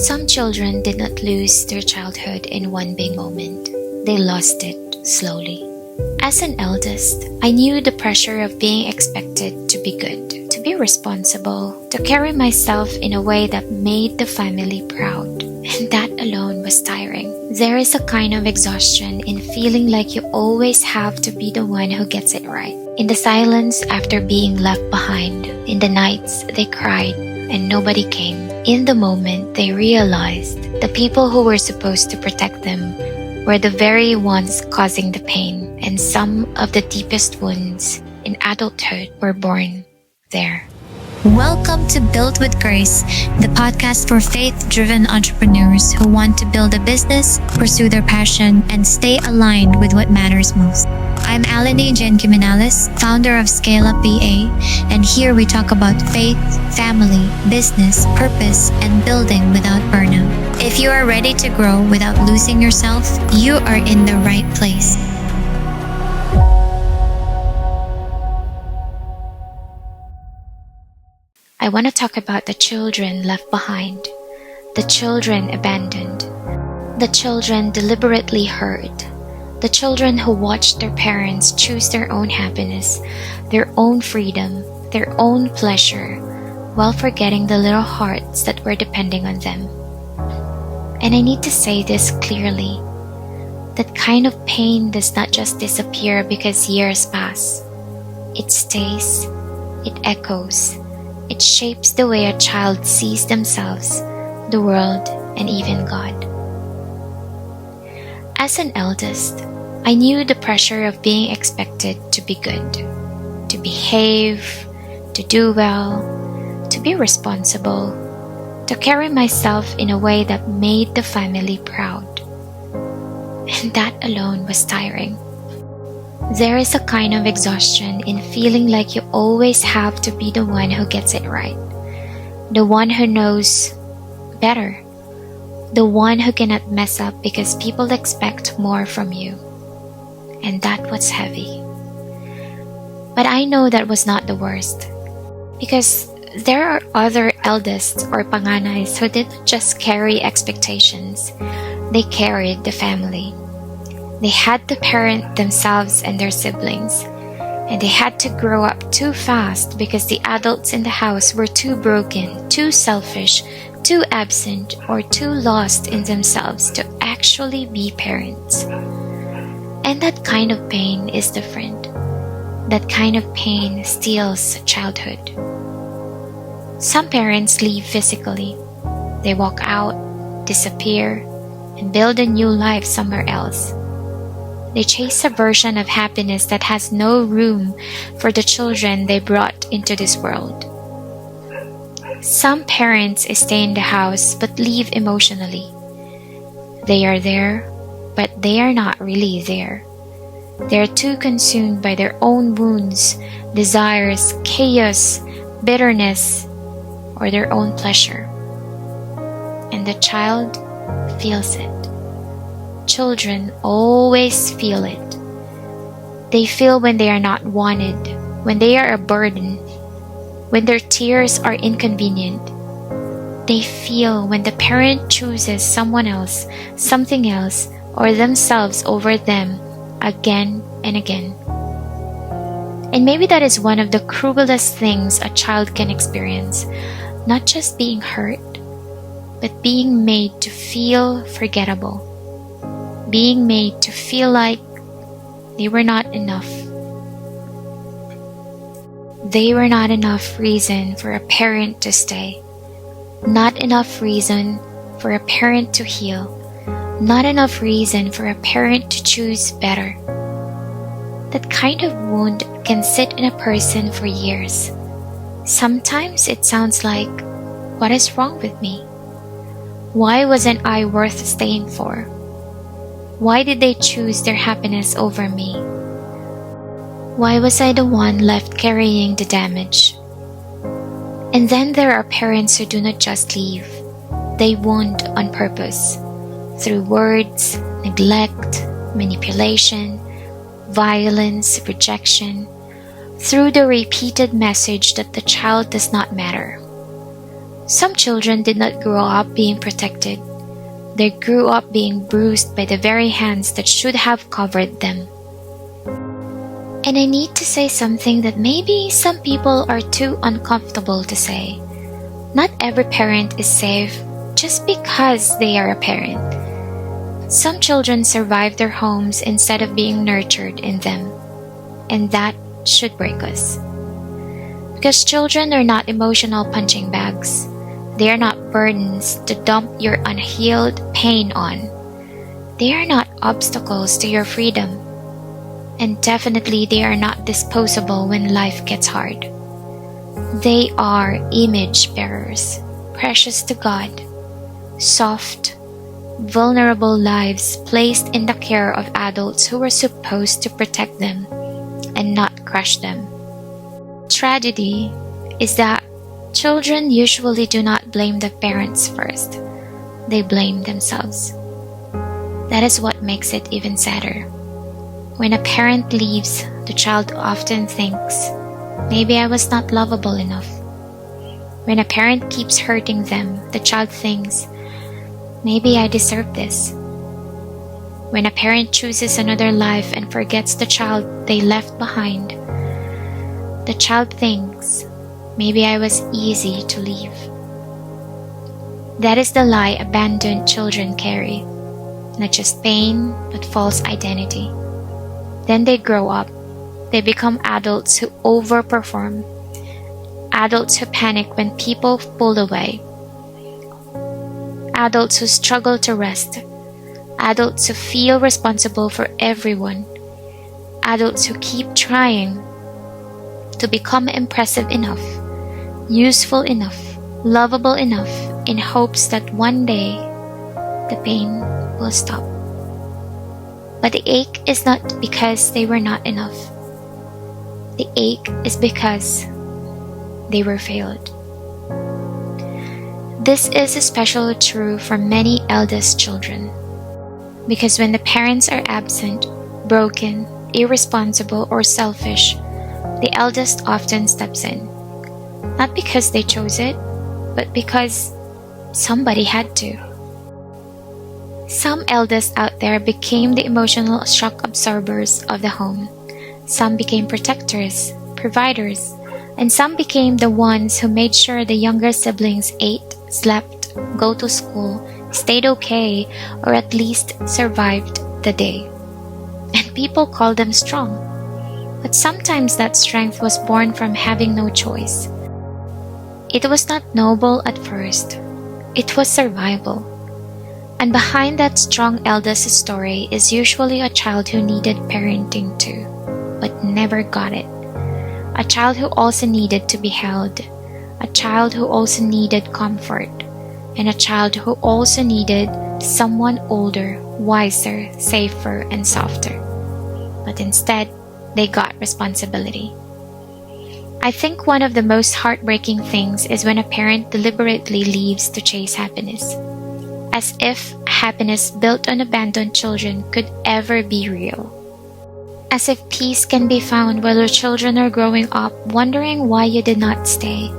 Some children did not lose their childhood in one big moment. They lost it slowly. As an eldest, I knew the pressure of being expected to be good, to be responsible, to carry myself in a way that made the family proud. And that alone was tiring. There is a kind of exhaustion in feeling like you always have to be the one who gets it right. In the silence after being left behind, in the nights they cried and nobody came. In the moment they realized the people who were supposed to protect them were the very ones causing the pain, and some of the deepest wounds in adulthood were born there. Welcome to Built with Grace, the podcast for faith-driven entrepreneurs who want to build a business, pursue their passion, and stay aligned with what matters most. I'm Alani Jen Kimenales, founder of Scale Up BA, and here we talk about faith, family, business, purpose, and building without burnout. If you are ready to grow without losing yourself, you are in the right place. I want to talk about the children left behind, the children abandoned, the children deliberately hurt, the children who watched their parents choose their own happiness, their own freedom, their own pleasure, while forgetting the little hearts that were depending on them. And I need to say this clearly. That kind of pain does not just disappear because years pass. It stays, it echoes, it shapes the way a child sees themselves, the world, and even God. As an eldest, I knew the pressure of being expected to be good, to behave, to do well, to be responsible, to carry myself in a way that made the family proud. And that alone was tiring. There is a kind of exhaustion in feeling like you always have to be the one who gets it right, the one who knows better, the one who cannot mess up because people expect more from you. And that was heavy. But I know that was not the worst, because there are other eldest or panganays who didn't just carry expectations, they carried the family. They had to parent themselves and their siblings, and they had to grow up too fast because the adults in the house were too broken, too selfish, too absent, or too lost in themselves to actually be parents. And that kind of pain is different. That kind of pain steals childhood. Some parents leave physically. They walk out, disappear, and build a new life somewhere else. They chase a version of happiness that has no room for the children they brought into this world. Some parents stay in the house but leave emotionally. They are there, but they are not really there. They are too consumed by their own wounds, desires, chaos, bitterness, or their own pleasure. And the child feels it. Children always feel it. They feel when they are not wanted, when they are a burden, when their tears are inconvenient. They feel when the parent chooses someone else, something else, or themselves over them again and again. And maybe that is one of the cruelest things a child can experience, not just being hurt, but being made to feel forgettable. Being made to feel like they were not enough. They were not enough reason for a parent to stay. Not enough reason for a parent to heal. Not enough reason for a parent to choose better. That kind of wound can sit in a person for years. Sometimes it sounds like, what is wrong with me? Why wasn't I worth staying for? Why did they choose their happiness over me? Why was I the one left carrying the damage? And then there are parents who do not just leave. They wound on purpose, through words, neglect, manipulation, violence, rejection, through the repeated message that the child does not matter. Some children did not grow up being protected. They grew up being bruised by the very hands that should have covered them. And I need to say something that maybe some people are too uncomfortable to say. Not every parent is safe just because they are a parent. Some children survive their homes instead of being nurtured in them, and that should break us. Because children are not emotional punching bags. They are not burdens to dump your unhealed pain on. They are not obstacles to your freedom. And definitely they are not disposable when life gets hard. They are image bearers, precious to God, soft, vulnerable lives placed in the care of adults who are supposed to protect them and not crush them. Tragedy is that children usually do not blame the parents first. They blame themselves. That is what makes it even sadder. When a parent leaves, the child often thinks, maybe I was not lovable enough. When a parent keeps hurting them, the child thinks, maybe I deserve this. When a parent chooses another life and forgets the child they left behind, the child thinks, maybe I was easy to leave. That is the lie abandoned children carry. Not just pain, but false identity. Then they grow up. They become adults who overperform. Adults who panic when people pull away. Adults who struggle to rest. Adults who feel responsible for everyone. Adults who keep trying to become impressive enough, useful enough, lovable enough, in hopes that one day the pain will stop. But the ache is not because they were not enough. The ache is because they were failed. This is especially true for many eldest children, because when the parents are absent, broken, irresponsible, or selfish, the eldest often steps in. Not because they chose it, but because somebody had to. Some eldest out there became the emotional shock absorbers of the home. Some became protectors, providers, and some became the ones who made sure the younger siblings ate, slept, go to school, stayed okay, or at least survived the day. And people call them strong. But sometimes that strength was born from having no choice. It was not noble at first. It was survival. And behind that strong eldest story is usually a child who needed parenting too, but never got it. A child who also needed to be held. A child who also needed comfort. And a child who also needed someone older, wiser, safer, and softer. But instead, they got responsibility. I think one of the most heartbreaking things is when a parent deliberately leaves to chase happiness. As if happiness built on abandoned children could ever be real. As if peace can be found while your children are growing up wondering why you did not stay.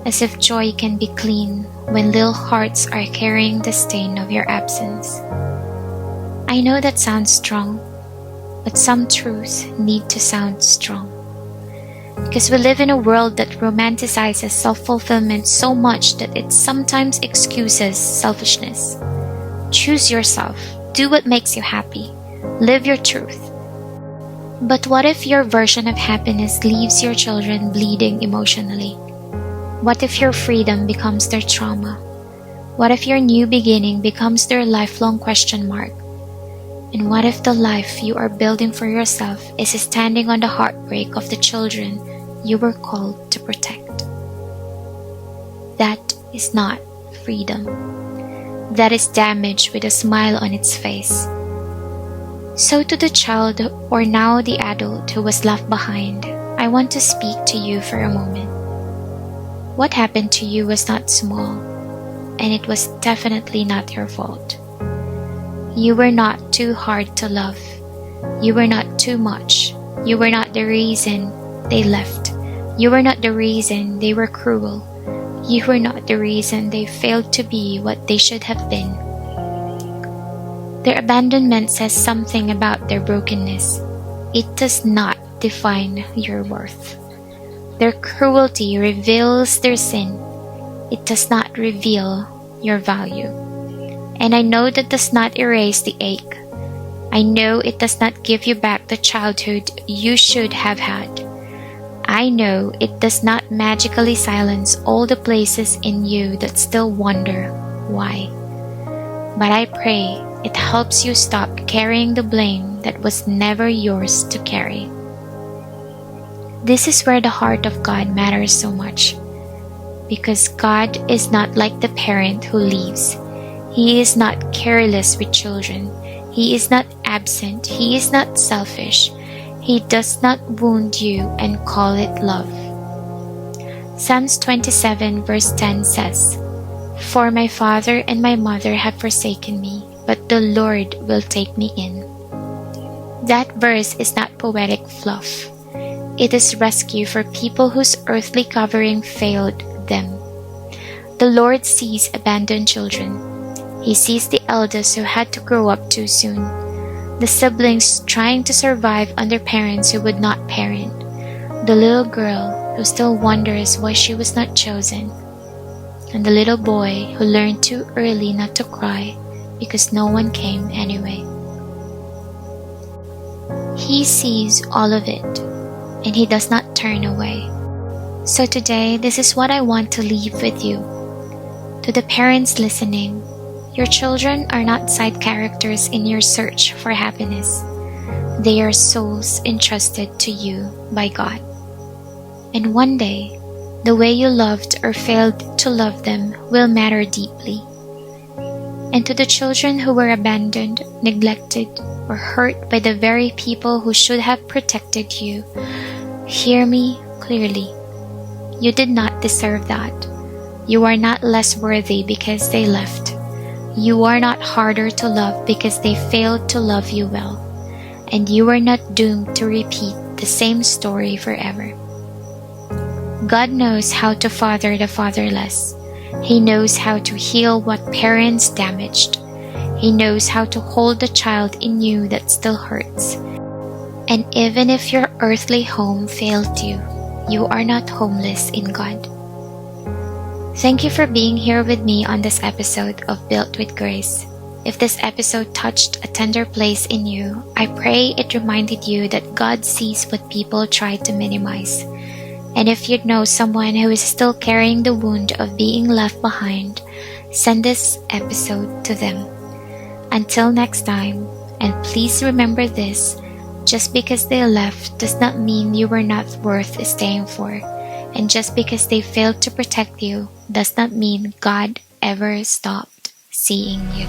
As if joy can be clean when little hearts are carrying the stain of your absence. I know that sounds strong, but some truths need to sound strong. Because we live in a world that romanticizes self-fulfillment so much that it sometimes excuses selfishness. Choose yourself. Do what makes you happy. Live your truth. But what if your version of happiness leaves your children bleeding emotionally? What if your freedom becomes their trauma? What if your new beginning becomes their lifelong question mark? And what if the life you are building for yourself is standing on the heartbreak of the children you were called to protect? That is not freedom. That is damage with a smile on its face. So to the child, or now the adult who was left behind, I want to speak to you for a moment. What happened to you was not small, and it was definitely not your fault. You were not too hard to love. You were not too much. You were not the reason they left. You were not the reason they were cruel. You were not the reason they failed to be what they should have been. Their abandonment says something about their brokenness. It does not define your worth. Their cruelty reveals their sin. It does not reveal your value. And I know that does not erase the ache. I know it does not give you back the childhood you should have had. I know it does not magically silence all the places in you that still wonder why. But I pray it helps you stop carrying the blame that was never yours to carry. This is where the heart of God matters so much. Because God is not like the parent who leaves. He is not careless with children. He is not absent. He is not selfish. He does not wound you and call it love. Psalms 27 verse 10 says, "For my father and my mother have forsaken me, but the Lord will take me in." That verse is not poetic fluff. It is rescue for people whose earthly covering failed them. The Lord sees abandoned children. He sees the eldest who had to grow up too soon, the siblings trying to survive under parents who would not parent, the little girl who still wonders why she was not chosen, and the little boy who learned too early not to cry because no one came anyway. He sees all of it, and he does not turn away. So today, this is what I want to leave with you. To the parents listening, your children are not side characters in your search for happiness. They are souls entrusted to you by God. And one day, the way you loved or failed to love them will matter deeply. And to the children who were abandoned, neglected, or hurt by the very people who should have protected you, hear me clearly. You did not deserve that. You are not less worthy because they left. You are not harder to love because they failed to love you well. And you are not doomed to repeat the same story forever. God knows how to father the fatherless. He knows how to heal what parents damaged. He knows how to hold the child in you that still hurts. And even if your earthly home failed you, you are not homeless in God. Thank you for being here with me on this episode of Built with Grace. If this episode touched a tender place in you, I pray it reminded you that God sees what people try to minimize. And if you know someone who is still carrying the wound of being left behind, send this episode to them. Until next time, and please remember this, just because they left does not mean you were not worth staying for. And just because they failed to protect you does not mean God ever stopped seeing you.